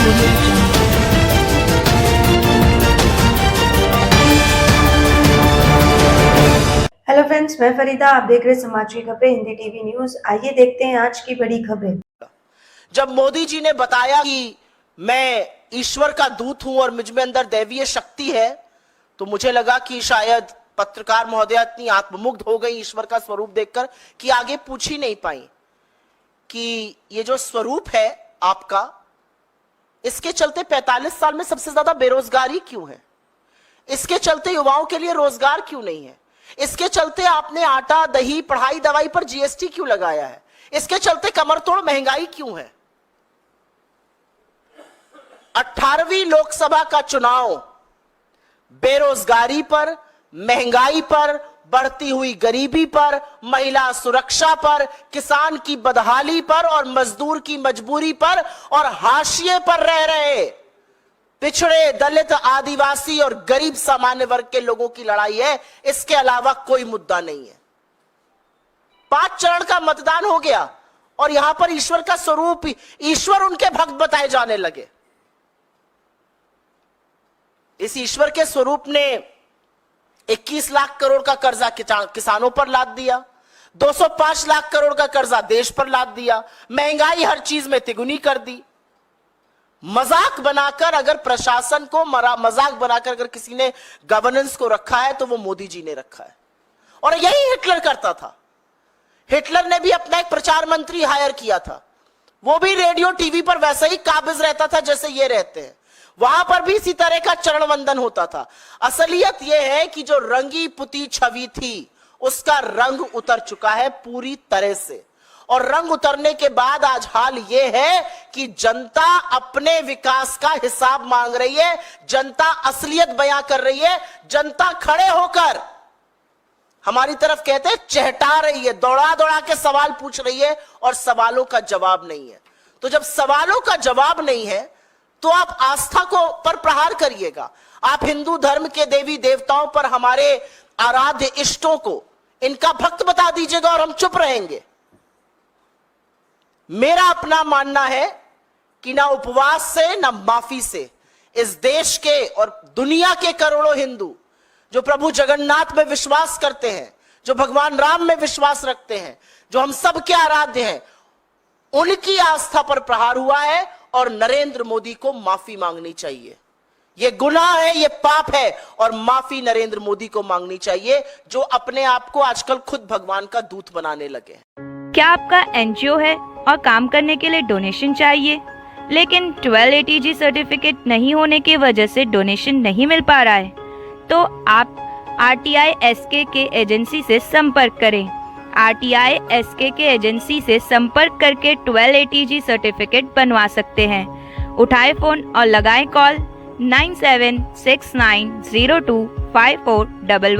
Hello friends, मैं फरीदा, आप देख रहे समाज की खबरें हिंदी टीवी न्यूज। आइए देखते हैं आज की बड़ी खबरें। जब मोदी जी ने बताया कि मैं ईश्वर का दूत हूं और मुझ में अंदर दैवीय शक्ति है, तो मुझे लगा कि शायद पत्रकार महोदया इतनी आत्ममुग्ध हो गई ईश्वर का स्वरूप देखकर कि आगे पूछ ही नहीं पाई कि ये जो स्वरूप है आपका, इसके चलते 45 साल में सबसे ज्यादा बेरोजगारी क्यों है? इसके चलते युवाओं के लिए रोजगार क्यों नहीं है? इसके चलते आपने आटा, दही, पढ़ाई, दवाई पर जीएसटी क्यों लगाया है? इसके चलते कमरतोड़ महंगाई क्यों है? 18वीं लोकसभा का चुनाव बेरोजगारी पर, महंगाई पर, बढ़ती हुई गरीबी पर, महिला सुरक्षा पर, किसान की बदहाली पर और मजदूर की मजबूरी पर और हाशिए पर रह रहे पिछड़े, दलित, आदिवासी और गरीब सामान्य वर्ग के लोगों की लड़ाई है। इसके अलावा कोई मुद्दा नहीं है। 5 चरण का मतदान हो गया और यहां पर ईश्वर का स्वरूप, ईश्वर उनके भक्त बताए जाने लगे। इस ईश्वर के स्वरूप ने 21 लाख करोड़ का कर्जा किसानों पर लाद दिया, 205 लाख करोड़ का कर्जा देश पर लाद दिया, महंगाई हर चीज में तिगुनी कर दी। मजाक बनाकर अगर प्रशासन को मजाक बनाकर अगर किसी ने गवर्नेंस को रखा है तो वो मोदी जी ने रखा है। और यही हिटलर करता था। हिटलर ने भी अपना एक प्रचार मंत्री हायर किया था, वो भी रेडियो टीवी पर वैसे ही काबिज रहता था जैसे ये रहते हैं। वहां पर भी इसी तरह का चरण वंदन होता था। असलियत यह है कि जो रंगी पुती छवि थी उसका रंग उतर चुका है पूरी तरह से, और रंग उतरने के बाद आज हाल यह है कि जनता अपने विकास का हिसाब मांग रही है, जनता असलियत बयां कर रही है, जनता खड़े होकर हमारी तरफ कहते हैं चहटा रही है, दौड़ा दौड़ा के सवाल पूछ रही है और सवालों का जवाब नहीं है। तो जब सवालों का जवाब नहीं है तो आप आस्था को पर प्रहार करिएगा। आप हिंदू धर्म के देवी देवताओं पर, हमारे आराध्य इष्टों को इनका भक्त बता दीजिएगा और हम चुप रहेंगे। मेरा अपना मानना है कि ना उपवास से ना माफी से इस देश के और दुनिया के करोड़ों हिंदू जो प्रभु जगन्नाथ में विश्वास करते हैं, जो भगवान राम में विश्वास रखते हैं, जो हम सब के आराध्य हैं, उनकी आस्था पर प्रहार हुआ है और नरेंद्र मोदी को माफी मांगनी चाहिए। यह गुनाह है, यह पाप है और माफी नरेंद्र मोदी को मांगनी चाहिए जो अपने आप को आजकल खुद भगवान का दूत बनाने लगे। क्या आपका एनजीओ है और काम करने के लिए डोनेशन चाहिए, लेकिन 1280G सर्टिफिकेट नहीं होने की वजह से डोनेशन नहीं मिल पा रहा है? तो आप RTI SKK एजेंसी से संपर्क करें। RTI SKK एजेंसी से संपर्क करके 1280G सर्टिफिकेट बनवा सकते हैं। उठाए फोन और लगाएं कॉल 9769025411।